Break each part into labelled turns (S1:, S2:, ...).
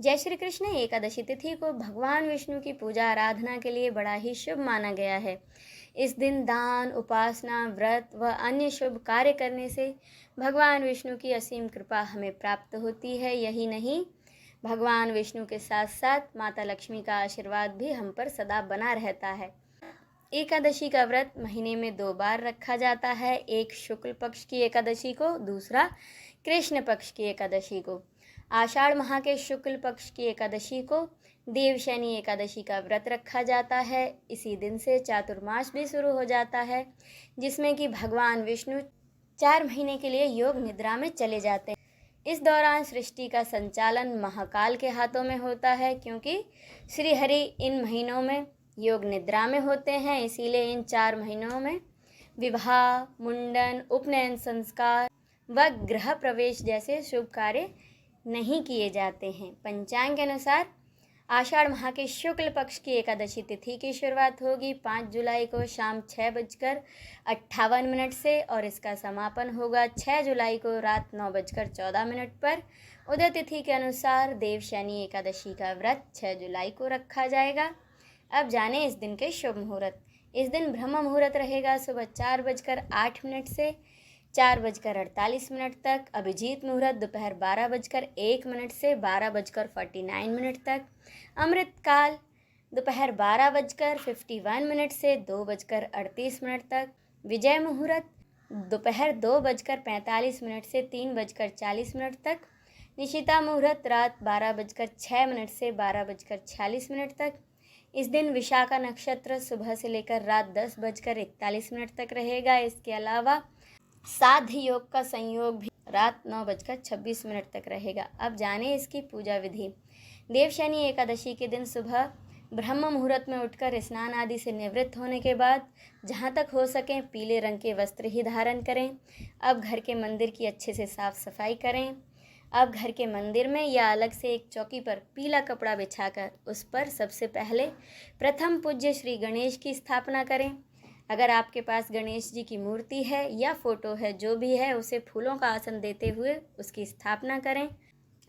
S1: जय श्री कृष्ण। एकादशी तिथि को भगवान विष्णु की पूजा आराधना के लिए बड़ा ही शुभ माना गया है। इस दिन दान, उपासना, व्रत व अन्य शुभ कार्य करने से भगवान विष्णु की असीम कृपा हमें प्राप्त होती है। यही नहीं, भगवान विष्णु के साथ साथ माता लक्ष्मी का आशीर्वाद भी हम पर सदा बना रहता है। एकादशी का व्रत महीने में 2 बार रखा जाता है, एक शुक्ल पक्ष की एकादशी को, दूसरा कृष्ण पक्ष की एकादशी को। आषाढ़ माह के शुक्ल पक्ष की एकादशी को देवशयनी एकादशी का व्रत रखा जाता है। इसी दिन से चातुर्मास भी शुरू हो जाता है, जिसमें कि भगवान विष्णु 4 महीने के लिए योग निद्रा में चले जाते हैं। इस दौरान सृष्टि का संचालन महाकाल के हाथों में होता है, क्योंकि श्री हरि इन महीनों में योग निद्रा में होते हैं। इसीलिए इन 4 महीनों में विवाह, मुंडन, उपनयन संस्कार व गृह प्रवेश जैसे शुभ कार्य नहीं किए जाते हैं। पंचांग के अनुसार आषाढ़ माह के शुक्ल पक्ष की एकादशी तिथि की शुरुआत होगी 5 जुलाई को शाम 6:58 से और इसका समापन होगा 6 जुलाई को रात 9:14 पर। उदय तिथि के अनुसार देवशयनी एकादशी का व्रत 6 जुलाई को रखा जाएगा। अब जाने इस दिन के शुभ मुहूर्त। इस दिन ब्रह्म मुहूर्त रहेगा सुबह 4:08 से 4:48 तक। अभिजीत मुहूर्त दोपहर 12:01 से 12:49 तक। अमृत काल दोपहर 12:51 से 2:38 तक। विजय मुहूर्त दोपहर 2:45 से 3:40 तक। निशिता मुहूर्त रात 12:06 से 12:46 तक। इस दिन विशाखा नक्षत्र सुबह से लेकर रात 10:41 तक रहेगा। इसके अलावा साध्य योग का संयोग भी रात 9:26 तक रहेगा। अब जाने इसकी पूजा विधि। देवशयनी एकादशी के दिन सुबह ब्रह्म मुहूर्त में उठकर स्नान आदि से निवृत्त होने के बाद जहाँ तक हो सके पीले रंग के वस्त्र ही धारण करें। अब घर के मंदिर की अच्छे से साफ सफाई करें। अब घर के मंदिर में या अलग से एक चौकी पर पीला कपड़ा बिछाकर उस पर सबसे पहले प्रथम पूज्य श्री गणेश की स्थापना करें। अगर आपके पास गणेश जी की मूर्ति है या फोटो है, जो भी है, उसे फूलों का आसन देते हुए उसकी स्थापना करें।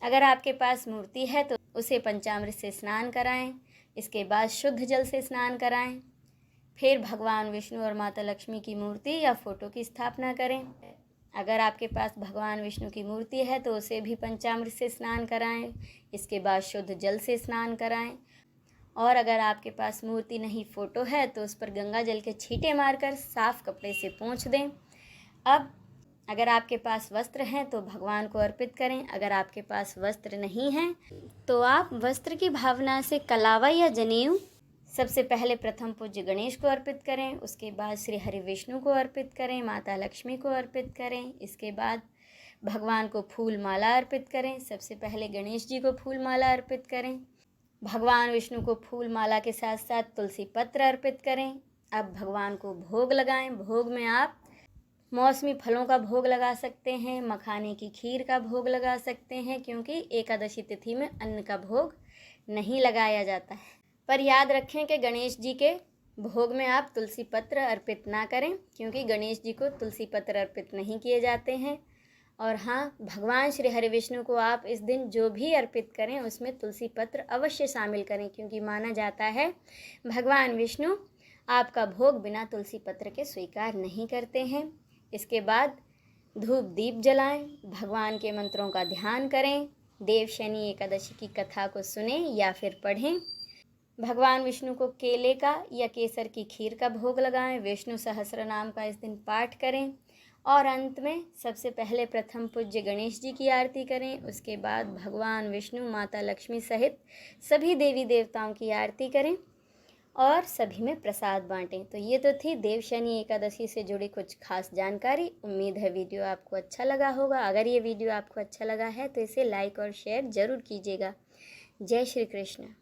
S1: अगर आपके पास मूर्ति है तो उसे पंचामृत से स्नान कराएं। इसके बाद शुद्ध जल से स्नान कराएं। फिर भगवान विष्णु और माता लक्ष्मी की मूर्ति या फोटो की स्थापना करें। अगर आपके पास भगवान विष्णु की मूर्ति है तो उसे भी पंचामृत से स्नान कराएं। इसके बाद शुद्ध जल से स्नान कराएं। और अगर आपके पास मूर्ति नहीं, फोटो है, तो उस पर गंगा जल के छींटे मारकर साफ कपड़े से पोंछ दें। अब अगर आपके पास वस्त्र हैं तो भगवान को अर्पित करें। अगर आपके पास वस्त्र नहीं हैं तो आप वस्त्र की भावना से कलावा या जनेऊ सबसे पहले प्रथम पूज्य गणेश को अर्पित करें। उसके बाद श्री हरि विष्णु को अर्पित करें, माता लक्ष्मी को अर्पित करें। इसके बाद भगवान को फूल माला अर्पित करें। सबसे पहले गणेश जी को फूल माला अर्पित करें। भगवान विष्णु को फूल माला के साथ साथ तुलसी पत्र अर्पित करें। अब भगवान को भोग लगाएं। भोग में आप मौसमी फलों का भोग लगा सकते हैं, मखाने की खीर का भोग लगा सकते हैं, क्योंकि एकादशी तिथि में अन्न का भोग नहीं लगाया जाता है। पर याद रखें कि गणेश जी के भोग में आप तुलसी पत्र अर्पित ना करें, क्योंकि गणेश जी को तुलसी पत्र अर्पित नहीं किए जाते हैं। और हाँ, भगवान श्री हरि विष्णु को आप इस दिन जो भी अर्पित करें उसमें तुलसी पत्र अवश्य शामिल करें, क्योंकि माना जाता है भगवान विष्णु आपका भोग बिना तुलसी पत्र के स्वीकार नहीं करते हैं। इसके बाद धूप दीप जलाएं, भगवान के मंत्रों का ध्यान करें, देवशयनी एकादशी की कथा को सुने या फिर पढ़ें। भगवान विष्णु को केले का या केसर की खीर का भोग लगाएं। विष्णु सहस्त्र नाम का इस दिन पाठ करें और अंत में सबसे पहले प्रथम पूज्य गणेश जी की आरती करें। उसके बाद भगवान विष्णु, माता लक्ष्मी सहित सभी देवी देवताओं की आरती करें और सभी में प्रसाद बांटें। तो ये तो थी देवशयनी एकादशी से जुड़ी कुछ खास जानकारी। उम्मीद है वीडियो आपको अच्छा लगा होगा। अगर ये वीडियो आपको अच्छा लगा है तो इसे लाइक और शेयर ज़रूर कीजिएगा। जय श्री कृष्ण।